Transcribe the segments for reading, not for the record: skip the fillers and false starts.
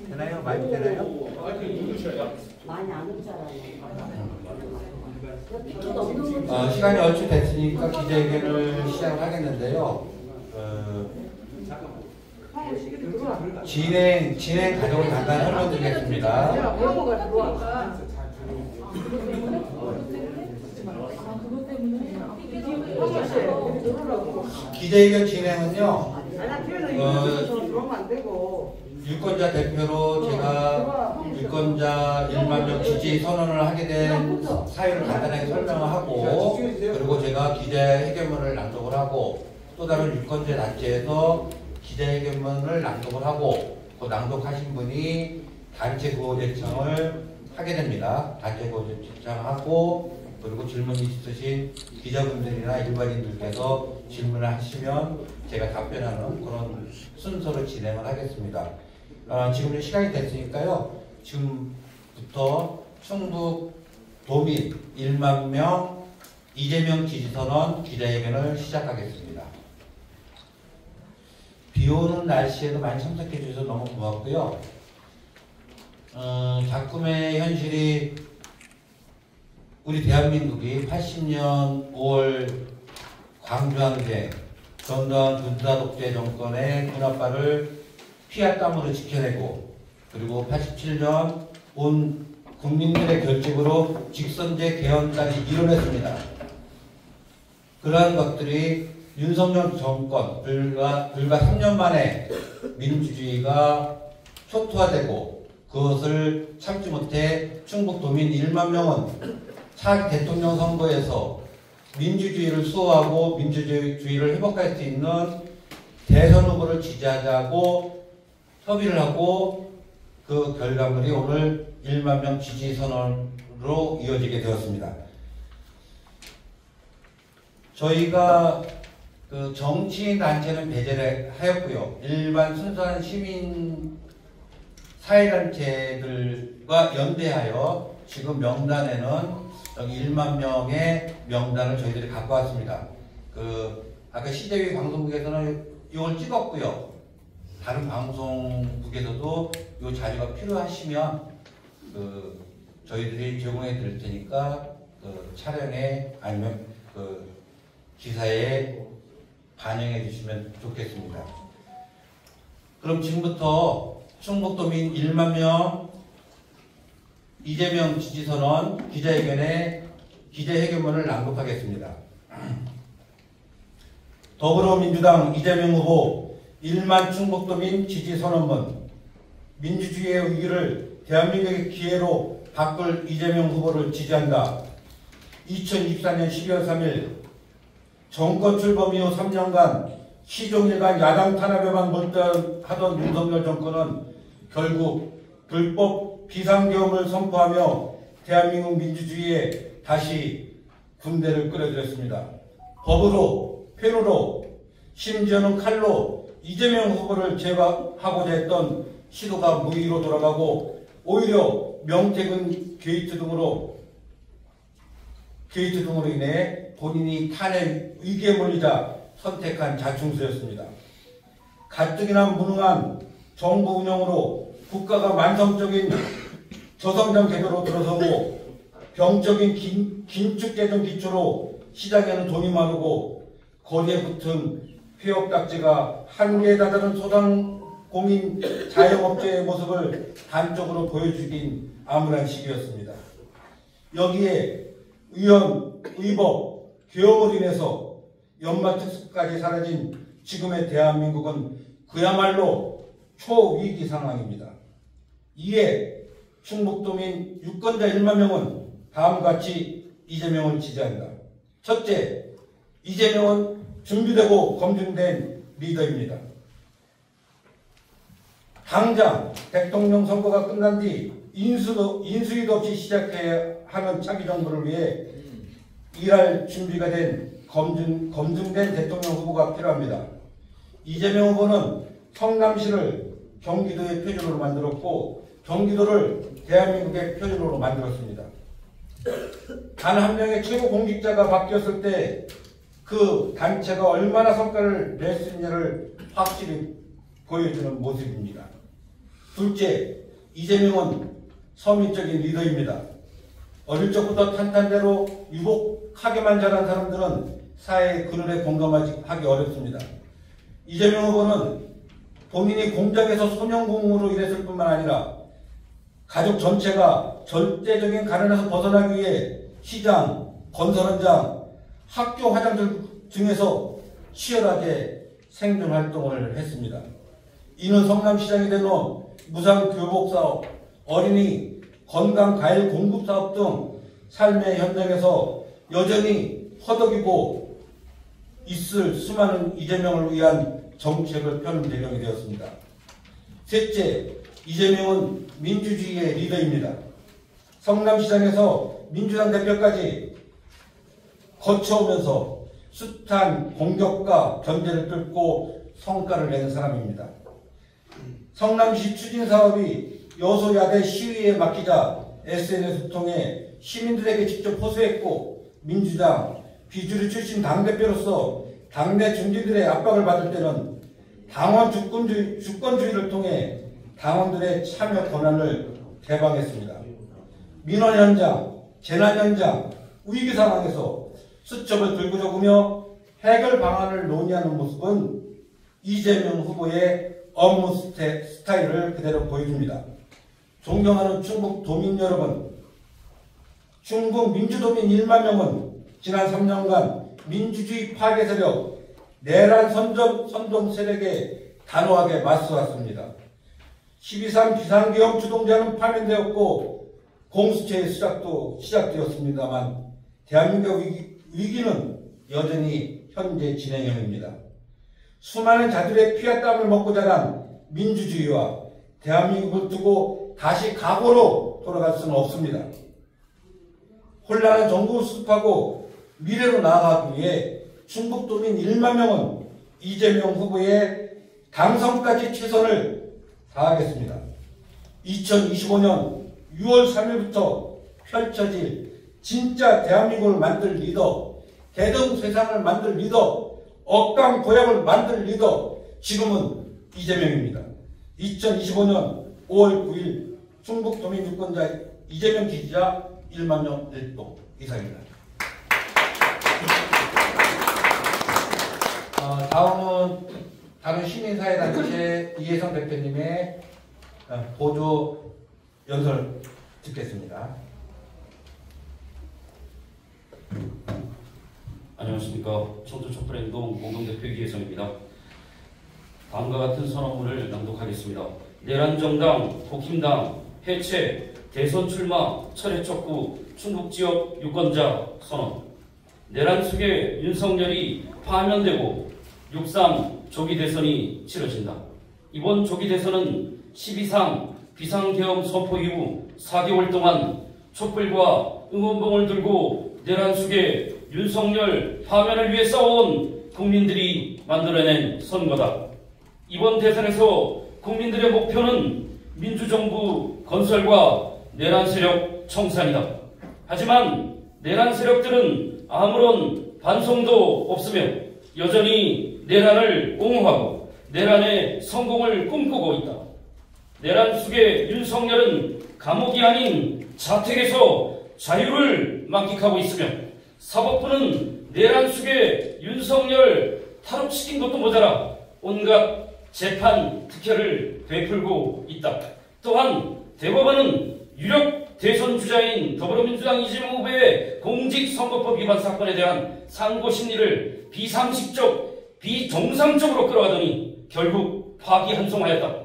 되나요? 많이 되나요? 많이 안 오잖아요. 시간이 얼추 됐으니까 기자회견을 시작을 하겠는데요. 진행 과정을 간단히 설명드리겠습니다. 기자회견 진행은요. 유권자 대표로 제가 유권자 1만 명 지지 선언을 하게 된 사유를 간단하게 설명을 하고, 그리고 제가 기자회견문을 낭독을 하고, 또 다른 유권자 단체에서 기자회견문을 낭독을 하고, 그 낭독하신 분이 단체 구호 제청을 하게 됩니다. 단체 구호 제청하고, 그리고 질문 있으신 기자분들이나 일반인들께서 질문을 하시면 제가 답변하는 그런 순서로 진행을 하겠습니다. 지금 시간이 됐으니까요. 지금부터 충북 도민 1만 명 이재명 지지선언 기자회견을 시작하겠습니다. 비 오는 날씨에도 많이 참석해 주셔서 너무 고맙고요. 작품의 현실이 우리 대한민국이 80년 5월 광주항쟁 전두환 군사 독재 정권의 군합발을 피와 땀으로 지켜내고, 그리고 87년 온 국민들의 결집으로 직선제 개헌까지 이뤄냈습니다. 그러한 것들이 윤석열 정권 불과 3년 만에 민주주의가 초토화되고, 그것을 참지 못해 충북도민 1만 명은 차기 대통령 선거에서 민주주의를 수호하고 민주주의를 회복할 수 있는 대선 후보를 지지하자고 협의를 하고, 그 결과물이 오늘 1만 명 지지 선언으로 이어지게 되었습니다. 저희가 그 정치인 단체는 배제를 하였고요. 일반 순수한 시민 사회단체들과 연대하여 지금 명단에는 여기 1만 명의 명단을 저희들이 갖고 왔습니다. 아까 CJV 방송국에서는 이걸 찍었고요. 다른 방송국에서도 이 자료가 필요하시면 저희들이 제공해 드릴 테니까 촬영에 아니면 기사에 반영해 주시면 좋겠습니다. 그럼 지금부터 충북도민 1만 명 이재명 지지선언 기자회견문을 낭독하겠습니다. 더불어민주당 이재명 후보 1만 충북도민 지지선언문. 민주주의의 위기를 대한민국의 기회로 바꿀 이재명 후보를 지지한다. 2024년 12월 3일 정권 출범 이후 3년간 시종일관 야당 탄압에만 몰두하던 윤석열 정권은 결국 불법 비상계엄을 선포하며 대한민국 민주주의에 다시 군대를 끌어들였습니다. 법으로, 펜으로, 심지어는 칼로 이재명 후보를 제거하고자 했던 시도가 무의로 돌아가고, 오히려 명태균 게이트 등으로 인해 본인이 탄핵 위기에 몰리자 선택한 자충수였습니다. 가뜩이나 무능한 정부 운영으로 국가가 만성적인 저성장 궤도로 들어서고, 병적인 긴축재정 기초로 시장에는 돈이 마르고, 거리에 붙은 폐업딱지가 한계에 다다른 소상공인 자영업자의 모습을 단적으로 보여주긴 암울한 시기였습니다. 여기에 의원, 의법, 계엄으로 인해서 연마특수까지 사라진 지금의 대한민국은 그야말로 초위기 상황입니다. 이에 충북도민 유권자 1만 명은 다음과 같이 이재명을 지지한다. 첫째, 이재명은 준비되고 검증된 리더입니다. 당장 대통령 선거가 끝난 뒤 인수위도 없이 시작해야 하는 차기 정부를 위해 일할 준비가 된 검증된 대통령 후보가 필요합니다. 이재명 후보는 성남시를 경기도의 표준으로 만들었고, 경기도를 대한민국의 표준으로 만들었습니다. 단 한 명의 최고 공직자가 바뀌었을 때 그 단체가 얼마나 성과를 낼 수 있느냐를 확실히 보여주는 모습입니다. 둘째, 이재명은 서민적인 리더입니다. 어릴 적부터 탄탄대로 유복하게만 자란 사람들은 사회의 그늘에 공감하기 어렵습니다. 이재명 후보는 본인이 공장에서 소년공무로 일했을 뿐만 아니라 가족 전체가 절대적인 가난에서 벗어나기 위해 시장, 건설 현장, 학교 화장실 등에서 치열하게 생존 활동을 했습니다. 이는 성남시장이 되놓은 무상교복사업, 어린이 건강과일 공급사업 등 삶의 현장에서 여전히 허덕이고 있을 수많은 이재명을 위한 정책을 펴는 배경이 되었습니다. 셋째, 이재명은 민주주의의 리더입니다. 성남시장에서 민주당 대표까지 거쳐오면서 숱한 공격과 견제를 뚫고 성과를 낸 사람입니다. 성남시 추진사업이 여소야대 시위에 맡기자 SNS를 통해 시민들에게 직접 호소했고, 민주당 비주류 출신 당대표로서 당내 중진들의 압박을 받을 때는 당원 주권주의를 통해 당원들의 참여 권한을 개방했습니다. 민원 현장, 재난 현장, 위기 상황에서 수첩을 들고 적으며 해결 방안을 논의하는 모습은 이재명 후보의 업무 스타일을 그대로 보여줍니다. 존경하는 충북 도민 여러분, 충북 민주도민 1만 명은 지난 3년간 민주주의 파괴 세력, 내란 선동 세력에 단호하게 맞서왔습니다. 12.3 비상계엄 주동자는 파면되었고 공수처의 시작도 시작되었습니다만 대한민국 위기는 여전히 현재 진행형입니다. 수많은 자들의 피와 땀을 먹고 자란 민주주의와 대한민국을 두고 다시 과거로 돌아갈 수는 없습니다. 혼란한 정부를 수습하고 미래로 나아가기 위해 충북도민 1만 명은 이재명 후보의 당선까지 최선을 다하겠습니다. 2025년 6월 3일부터 펼쳐질 진짜 대한민국을 만들 리더, 대동세상을 만들 리더, 억강 고향을 만들 리더, 지금은 이재명입니다. 2025년 5월 9일 충북도민 유권자 이재명 지지자 1만 명 일동 이상입니다. 다음은 다른 시민사회단체 이혜성 대표님의 보조 연설 듣겠습니다. 안녕하십니까. 청주촛불행동 공동대표 이혜성입니다. 다음과 같은 선언문을 낭독하겠습니다. 내란정당, 국힘당, 해체, 대선 출마, 철회 촉구, 충북지역 유권자 선언. 내란 속에 윤석열이 파면되고 6.3 조기 대선이 치러진다. 이번 조기 대선은 12.3 비상계엄 선포 이후 4개월 동안 촛불과 응원봉을 들고 내란 속에 윤석열 파면을 위해 싸워온 국민들이 만들어낸 선거다. 이번 대선에서 국민들의 목표는 민주정부 건설과 내란 세력 청산이다. 하지만 내란 세력들은 아무런 반성도 없으며 여전히 내란을 옹호하고 내란의 성공을 꿈꾸고 있다. 내란 속에 윤석열은 감옥이 아닌 자택에서 자유를 만끽하고 있으며 사법부는 내란 속에 윤석열 탈옥시킨 것도 모자라 온갖 재판 특혜를 베풀고 있다. 또한 대법원은 유력 대선 주자인 더불어민주당 이재명 후보의 공직선거법 위반 사건에 대한 상고 심리를 비상식적, 비정상적으로 끌어가더니 결국 파기환송하였다.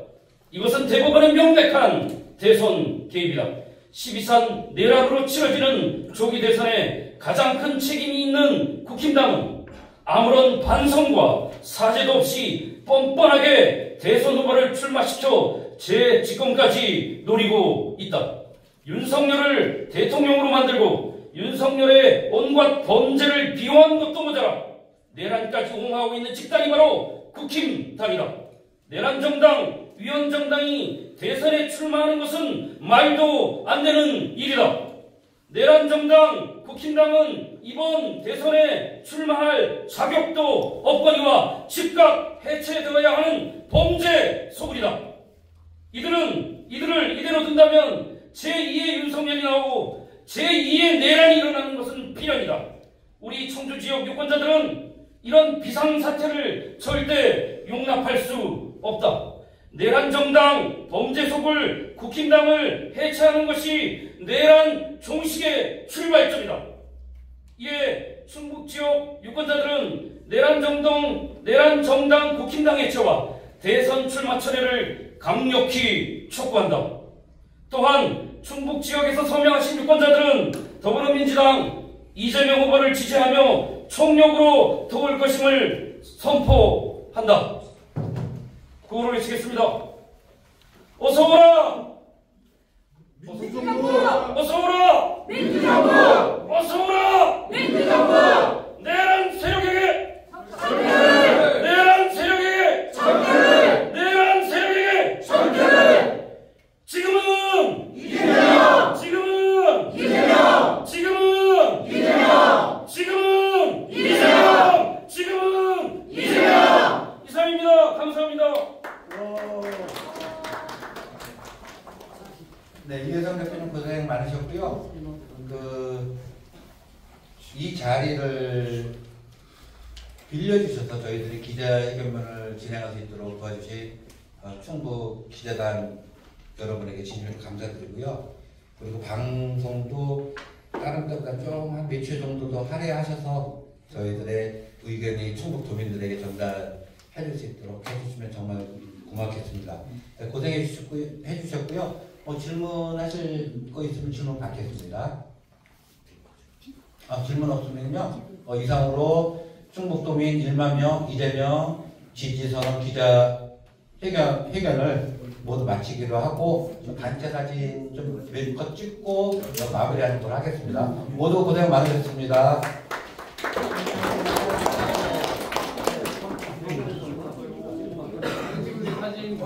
이것은 대법원의 명백한 대선 개입이다. 12.3 내란으로 치러지는 조기 대선에 가장 큰 책임이 있는 국힘당은 아무런 반성과 사죄도 없이 뻔뻔하게 대선 후보를 출마시켜 재집권까지 노리고 있다. 윤석열을 대통령으로 만들고 윤석열의 온갖 범죄를 비호한 것도 모자라 내란까지 옹호하고 있는 집단이 바로 국힘당이다. 내란정당, 위헌정당이 대선에 출마하는 것은 말도 안 되는 일이다. 내란정당, 국힘당은 이번 대선에 출마할 자격도 없거니와 즉각 해체되어야 하는 범죄 소굴이다. 이들을 이대로 둔다면 제2의 윤석열이 나오고 제2의 내란이 일어나는 것은 필연이다. 우리 청주지역 유권자들은 이런 비상사태를 절대 용납할 수 없다. 내란정당, 범죄속을, 국힘당을 해체하는 것이 내란 종식의 출발점이다. 이에 충북지역 유권자들은 내란정당 국힘당 해체와 대선 출마 철회를 강력히 촉구한다. 또한 충북지역에서 서명하신 유권자들은 더불어민주당 이재명 후보를 지지하며 총력으로 도울 것임을 선포한다. 구호를 외치겠습니다. 어서오라! 어서오라! 민주정부! 어서오라! 민주정부! 내란 세력에게! 절대! 내란 세력에게! 절대! 내란 세력에게! 절대! 지금은! 이재명! 지금은! 이재명! 지금은! 이재명! 지금은! 이재명! 지금은! 이재명! 이상입니다. 감사합니다. 네, 이혜성 대표님 고생 많으셨고요. 이 자리를 빌려주셔서 저희들이 기자회견문을 진행할 수 있도록 도와주신 충북 기자단 여러분에게 진심으로 감사드리고요. 그리고 방송도 다른 때보다 좀 한 몇 초 정도 더 할애하셔서 저희들의 의견이 충북 도민들에게 전달해 줄 수 있도록 해주시면 정말 고맙겠습니다. 네, 고생해 주셨고요. 질문하실 거 있으면 질문 받겠습니다. 질문 없으면요. 이상으로 충북도민 1만 명 이재명 지지선언 기자 회견을 모두 마치기로 하고 단체 사진 좀 몇 컷 찍고 마무리하는 걸 하겠습니다. 모두 고생 많으셨습니다. 사진